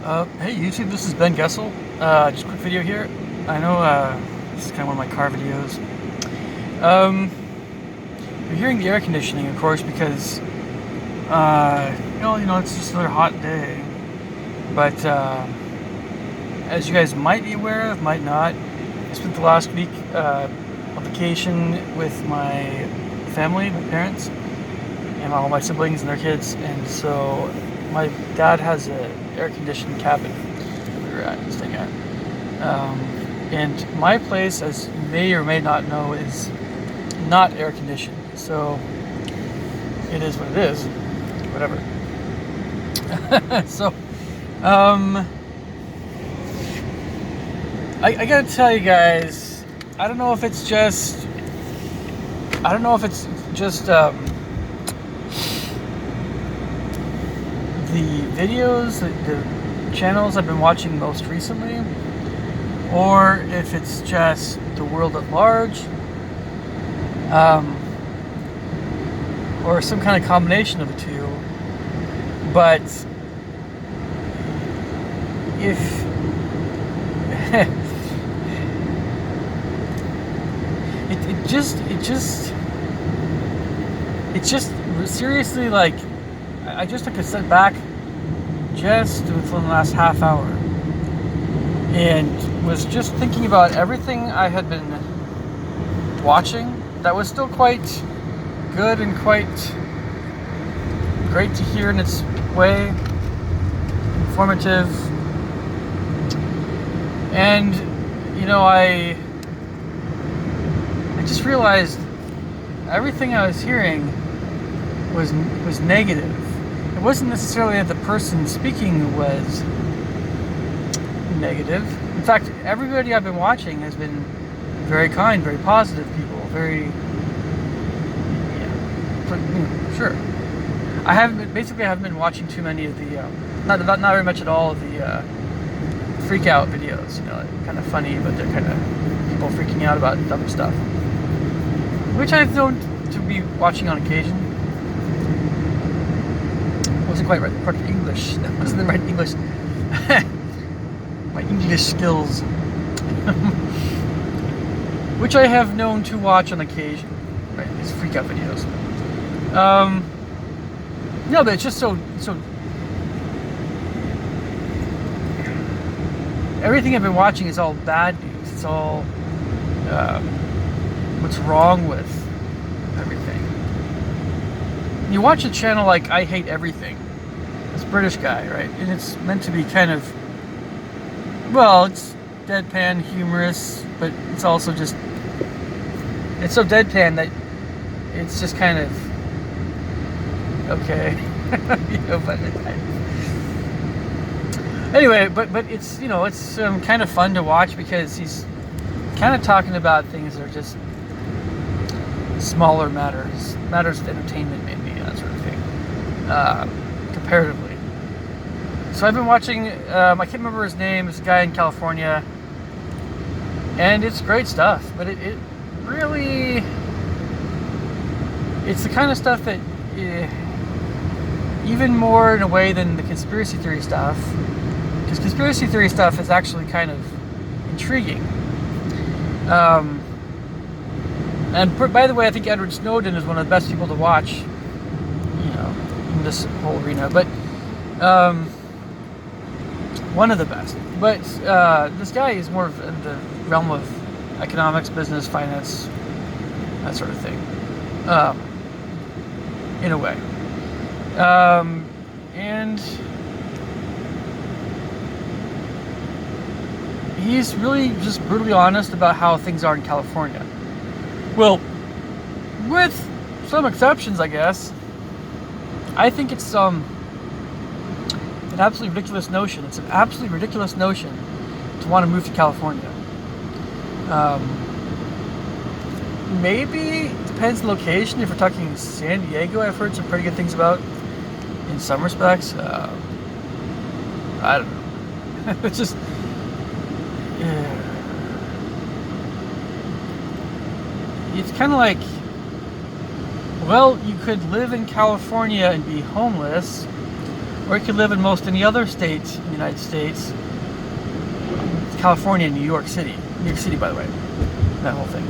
Hey YouTube, this is Ben Gessel. Just a quick video here. I know this is kind of one of my car videos. You're hearing the air conditioning, of course, because it's just another hot day. But as you guys might be aware of, might not, I spent the last week on vacation with my family, my parents, and all my siblings and their kids, and so my dad has an air-conditioned cabin that we were staying at. And my place, as you may or may not know, is not air-conditioned. So it is what it is. Whatever. So, I gotta tell you guys, I don't know if it's just the videos, the channels I've been watching most recently, or if it's just the world at large, or some kind of combination of the two. But if it's just seriously, like, I just took a step back just within the last half hour and was just thinking about everything I had been watching that was still quite good and quite great to hear in its way, informative. And I just realized everything I was hearing was negative. It wasn't necessarily that the person speaking was negative. In fact, everybody I've been watching has been very kind, very positive people, very, sure. I haven't been watching too many of the, not very much at all of the freak out videos. Kind of funny, but they're kind of people freaking out about dumb stuff, which I've known to be watching on occasion. Wasn't quite right. Part of English. That wasn't the right English. My English skills, which I have known to watch on occasion. Right, these freak out videos. No, but it's just so. Everything I've been watching is all bad news. It's all what's wrong with everything. You watch a channel like I Hate Everything. This British guy, right? And it's meant to be kind of, well, it's deadpan, humorous, but it's also just, it's so deadpan that it's just kind of okay. But anyway, but it's it's kind of fun to watch because he's kind of talking about things that are just smaller matters of entertainment, maybe, that sort of thing, comparatively. So I've been watching, I can't remember his name, this guy in California, and it's great stuff, but it really, it's the kind of stuff that, even more in a way than the conspiracy theory stuff, because conspiracy theory stuff is actually kind of intriguing. And by the way, I think Edward Snowden is one of the best people to watch, in this whole arena. But one of the best. But this guy is more in the realm of economics, business, finance, that sort of thing, in a way. And he's really just brutally honest about how things are in California. Well, with some exceptions, I guess. I think it's an absolutely ridiculous notion. It's an absolutely ridiculous notion to want to move to California. Maybe depends on the location. If we're talking San Diego, I've heard some pretty good things about in some respects. I don't know. It's just, yeah. It's kind of like, well, you could live in California and be homeless, Or you could live in most any other state in the United States. California and New York City. New York City, by the way. That whole thing.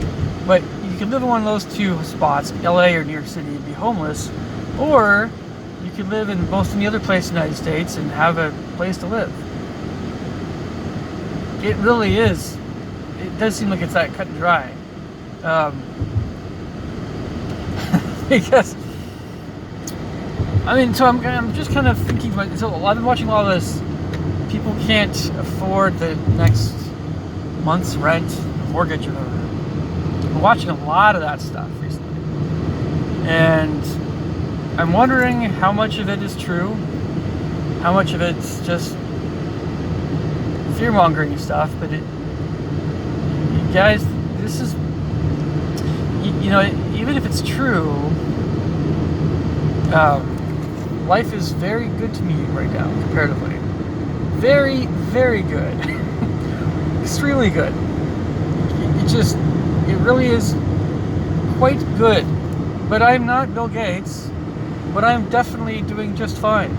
But you could live in one of those two spots, LA or New York City, and be homeless. Or you could live in most any other place in the United States and have a place to live. It really is. It does seem like it's that cut and dry. Because, I mean, so I'm just kind of thinking, like, so I've been watching a lot of this. People can't afford the next month's rent, mortgage, or whatever. I'm watching a lot of that stuff recently. And I'm wondering how much of it is true, how much of it's just fear-mongering stuff, but guys, this is, you know, even if it's true, life is very good to me right now, comparatively. Very, very good. Extremely good. It really is quite good. But I'm not Bill Gates, but I'm definitely doing just fine.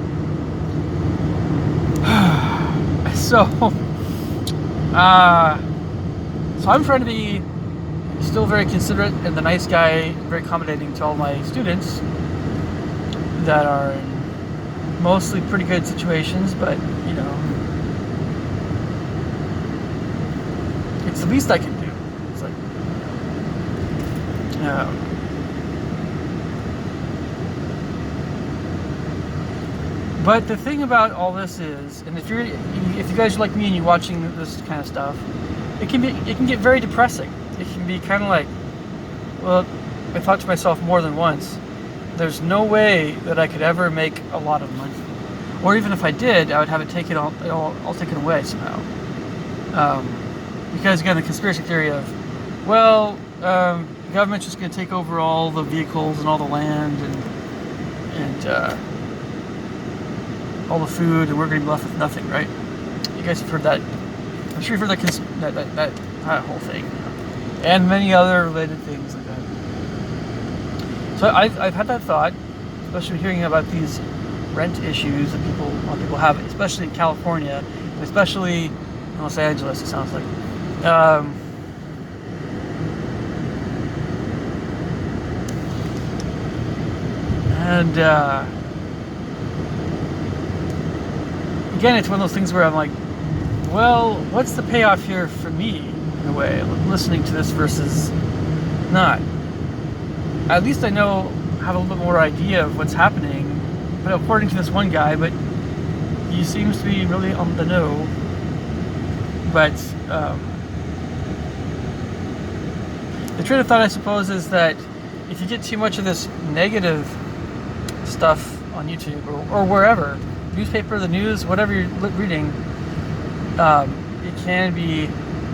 So I'm trying to be still very considerate and the nice guy, very accommodating to all my students that are in mostly pretty good situations, but, you know, it's the least I can do. It's like, but the thing about all this is, and if you guys are like me and you're watching this kind of stuff, it can get very depressing. It can be kind of like, well, I thought to myself more than once, there's no way that I could ever make a lot of money, or even if I did, I would have it taken all taken away somehow. Because again, the conspiracy theory of, well, the government's just going to take over all the vehicles and all the land and all the food, and we're going to be left with nothing, right? You guys have heard that. I'm sure you've heard that whole thing, and many other related things like that. So I've had that thought, especially hearing about these rent issues that a lot of people have, especially in California, and especially in Los Angeles. It sounds like. Again, it's one of those things where I'm like, well, what's the payoff here for me, in a way, listening to this versus not? At least I have a little bit more idea of what's happening, but according to this one guy, but he seems to be really on the know. But the train of thought, I suppose, is that if you get too much of this negative stuff on YouTube or wherever, newspaper, the news, whatever you're reading, it can be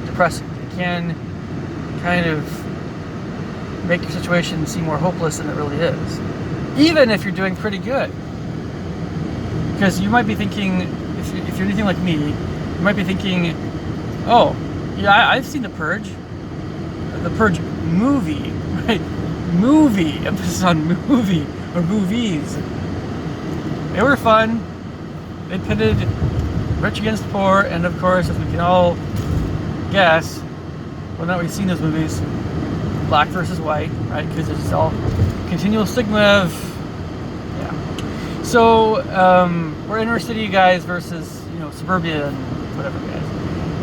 depressing. It can kind of make your situation seem more hopeless than it really is, even if you're doing pretty good. Because you might be thinking, if you're anything like me, you might be thinking, oh, yeah, I've seen the Purge movie, right? Movie, emphasis on movie or movies. They were fun. They pitted rich against poor, and of course, as we can all guess, well, now we've seen those movies, black versus white, right? Because it's all continual stigma of, yeah. So we're inner city guys versus, suburbia and whatever guys.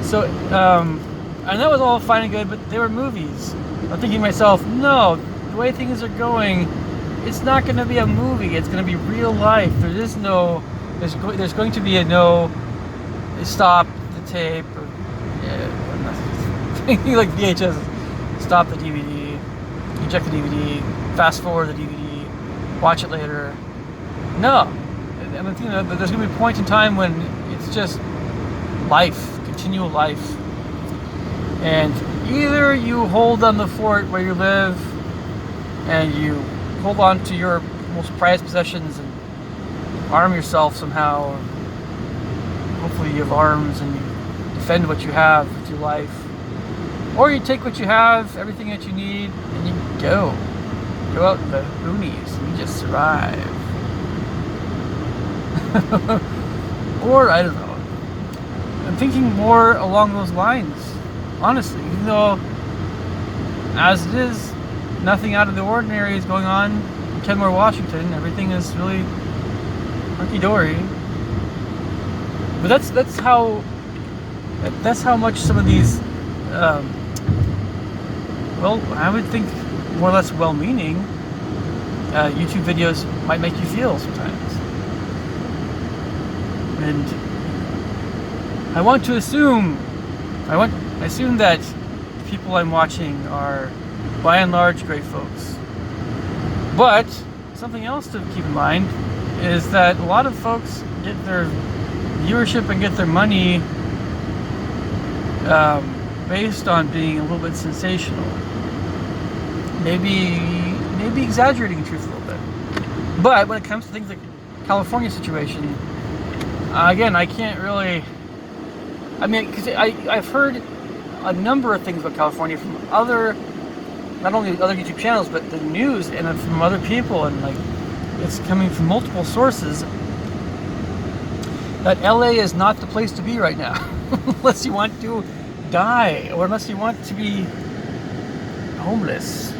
So and that was all fine and good, but they were movies. I'm thinking to myself, no, the way things are going, it's not going to be a movie. It's going to be real life. There's going to be a stop the tape, or, like VHS, stop the DVD, eject the DVD, fast forward the DVD, watch it later. No, I'm thinking that there's going to be a point in time when it's just life, continual life, and either you hold on the fort where you live, and you hold on to your most prized possessions and arm yourself somehow. Hopefully you have arms and you defend what you have with your life. Or you take what you have, everything that you need, and you go out in the boonies and you just survive. Or, I don't know. I'm thinking more along those lines, honestly. Even though, as it is, nothing out of the ordinary is going on in Kenmore, Washington. Everything is really hunky-dory. But that's how much some of these, well, I would think more or less well-meaning YouTube videos might make you feel sometimes. And I assume that the people I'm watching are, by and large, great folks. But something else to keep in mind is that a lot of folks get their viewership and get their money based on being a little bit sensational. Maybe exaggerating the truth a little bit. But when it comes to things like California situation, again, I can't really. I mean, because I've heard a number of things about California from not only other YouTube channels, but the news and from other people, and like it's coming from multiple sources that LA is not the place to be right now, unless you want to die or unless you want to be homeless,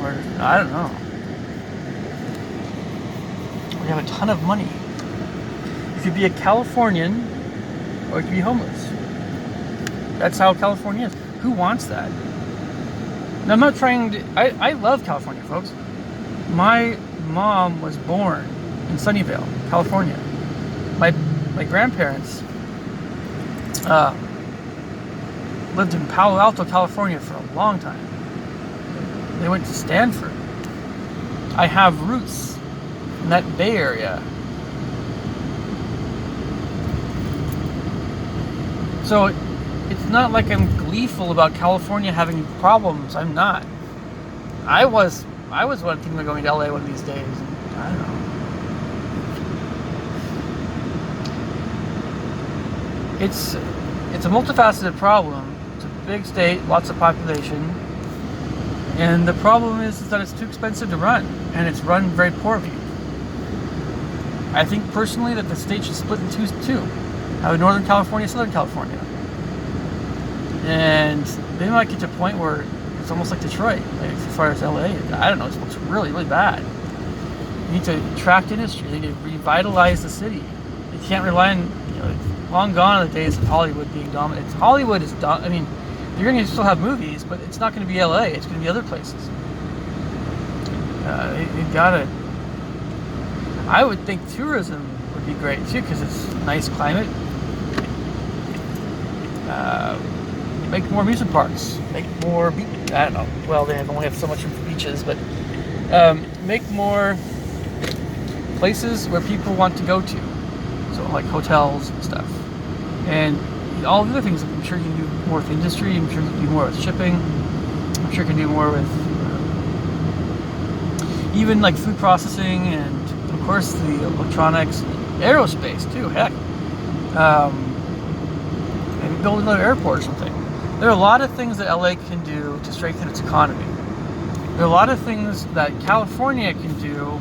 or I don't know. We have a ton of money. You could be a Californian, or you could be homeless. That's how California is. Who wants that? And I'm not trying to. I love California, folks. My mom was born in Sunnyvale, California. My grandparents lived in Palo Alto, California for a long time. They went to Stanford. I have roots in that Bay Area. So it's not like I'm gleeful about California having problems. I'm not. I was thinking about going to LA one of these days. I don't know. It's a multifaceted problem. It's a big state, lots of population, and the problem is that it's too expensive to run, and it's run very poorly. I think personally that the state should split in two. Have Northern California, Southern California, and they might get to a point where it's almost like Detroit, like as far as LA. I don't know. It looks really, really bad. You need to attract industry. They need to revitalize the city. You can't rely on, long gone are the days of Hollywood being dominant. Hollywood is I mean, you're going to still have movies, but it's not going to be LA. It's going to be other places. You gotta. I would think tourism would be great too, because it's nice climate. Make more amusement parks. Make more. I don't know. Well, they only have so much for beaches, but make more places where people want to go to. So like hotels and stuff. And all the other things, I'm sure you can do more with industry. I'm sure you can do more with shipping. I'm sure you can do more with even like food processing, and of course the electronics, aerospace too. Heck, maybe build another airport or something. There are a lot of things that LA can do to strengthen its economy. There are a lot of things that California can do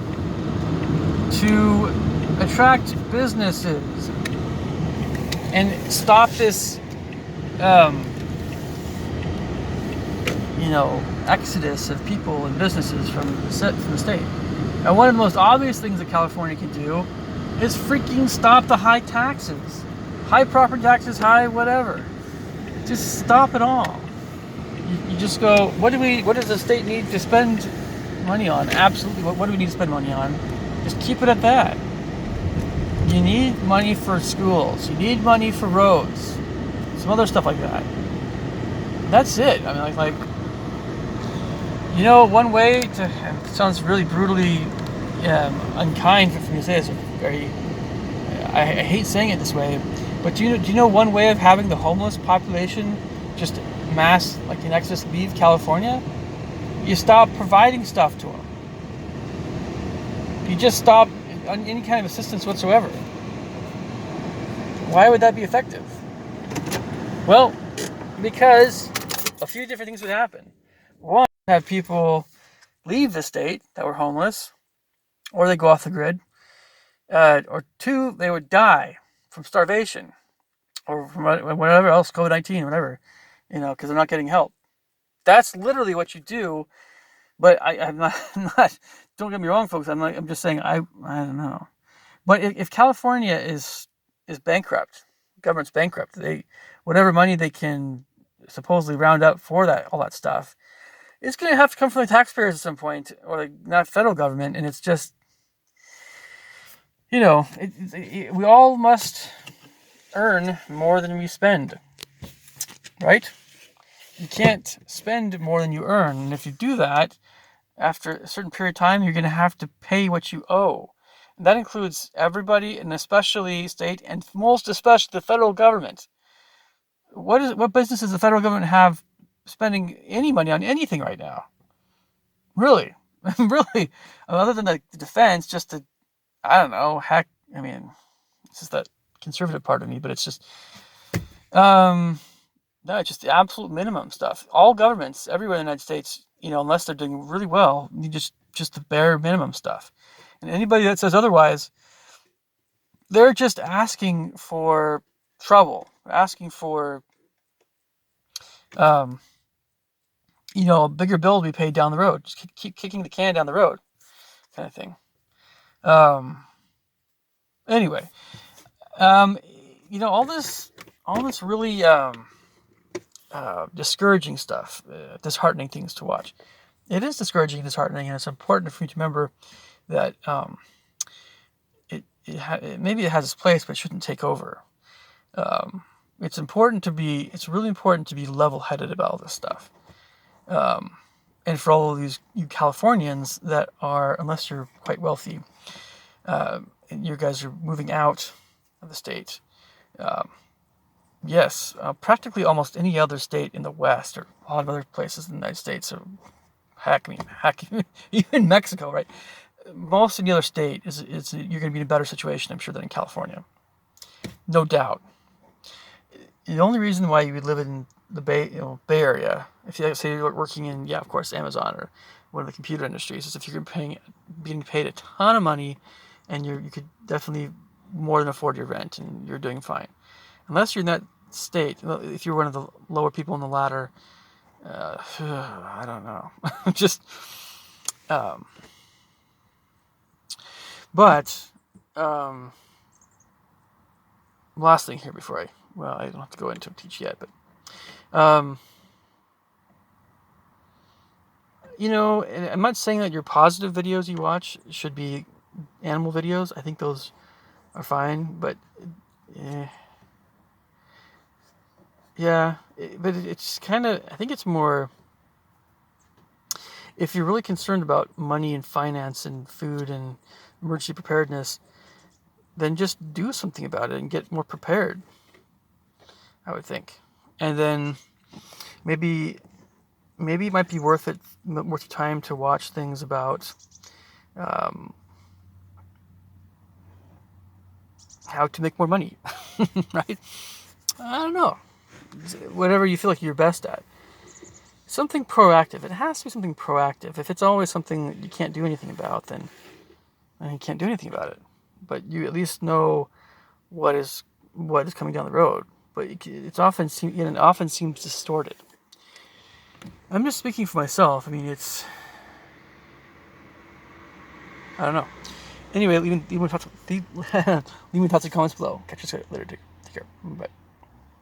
to attract businesses and stop this, exodus of people and businesses from the state. And one of the most obvious things that California can do is freaking stop the high taxes, high property taxes, high whatever. Just stop it all. You just go, what does the state need to spend money on? Absolutely, what do we need to spend money on? Just keep it at that. You need money for schools. You need money for roads. Some other stuff like that. That's it. I mean, one way to, it sounds really brutally unkind for me to say this. I hate saying it this way, but do you know one way of having the homeless population just mass, like an exodus, leave California? You stop providing stuff to them. You just stop any kind of assistance whatsoever. Why would that be effective? Well, because a few different things would happen. One, have people leave the state that were homeless, or they go off the grid. or two, they would die from starvation or from whatever else, COVID-19, whatever, because they're not getting help. That's literally what you do. But I'm not, I'm not. Don't get me wrong, folks. I'm just saying. I don't know. But if California is bankrupt, government's bankrupt. They whatever money they can supposedly round up for that all that stuff, it's going to have to come from the taxpayers at some point, or not federal government. And it's just we all must earn more than we spend, right? You can't spend more than you earn, and if you do that, after a certain period of time, you're going to have to pay what you owe. And that includes everybody, and especially state, and most especially the federal government. What business does the federal government have spending any money on anything right now? Really, really, other than the defense, just to I don't know, heck. I mean, it's just that conservative part of me, but it's just um, no, it's just the absolute minimum stuff. All governments everywhere in the United States, unless they're doing really well, need just the bare minimum stuff. And anybody that says otherwise, they're just asking for trouble, asking for um, a bigger bill to be paid down the road. Just keep kicking the can down the road, kind of thing. Um, anyway, um, all this really discouraging stuff, disheartening things to watch. It is discouraging and disheartening, and it's important for you to remember that maybe it has its place, but it shouldn't take over. Um, it's really important to be level-headed about all this stuff. And for all of you Californians that are, unless you're quite wealthy, and you guys are moving out of the state, yes, practically almost any other state in the West or a lot of other places in the United States, or heck, even Mexico, right? Most of the other state you're going to be in a better situation, I'm sure, than in California, no doubt. The only reason why you would live in the Bay Area, if you say you're working in, of course, Amazon or one of the computer industries, is if you're being paid a ton of money, and you could definitely more than afford your rent, and you're doing fine. Unless you're in that state, if you're one of the lower people in the ladder, I don't know, just. But last thing here before I don't have to go into teach yet, but I'm not saying that your positive videos you watch should be animal videos. I think those are fine, but but it's kind of, I think it's more, if you're really concerned about money and finance and food and emergency preparedness, then just do something about it and get more prepared, I would think. And then maybe it might be worth your time to watch things about how to make more money, right? I don't know. Whatever you feel like you're best at. Something proactive. It has to be something proactive. If it's always something that you can't do anything about, then you can't do anything about it. But you at least know what is coming down the road. But it often seems distorted. I'm just speaking for myself. I mean, I don't know. Anyway, leave me thoughts and comments below. Catch you later. Take care. Bye.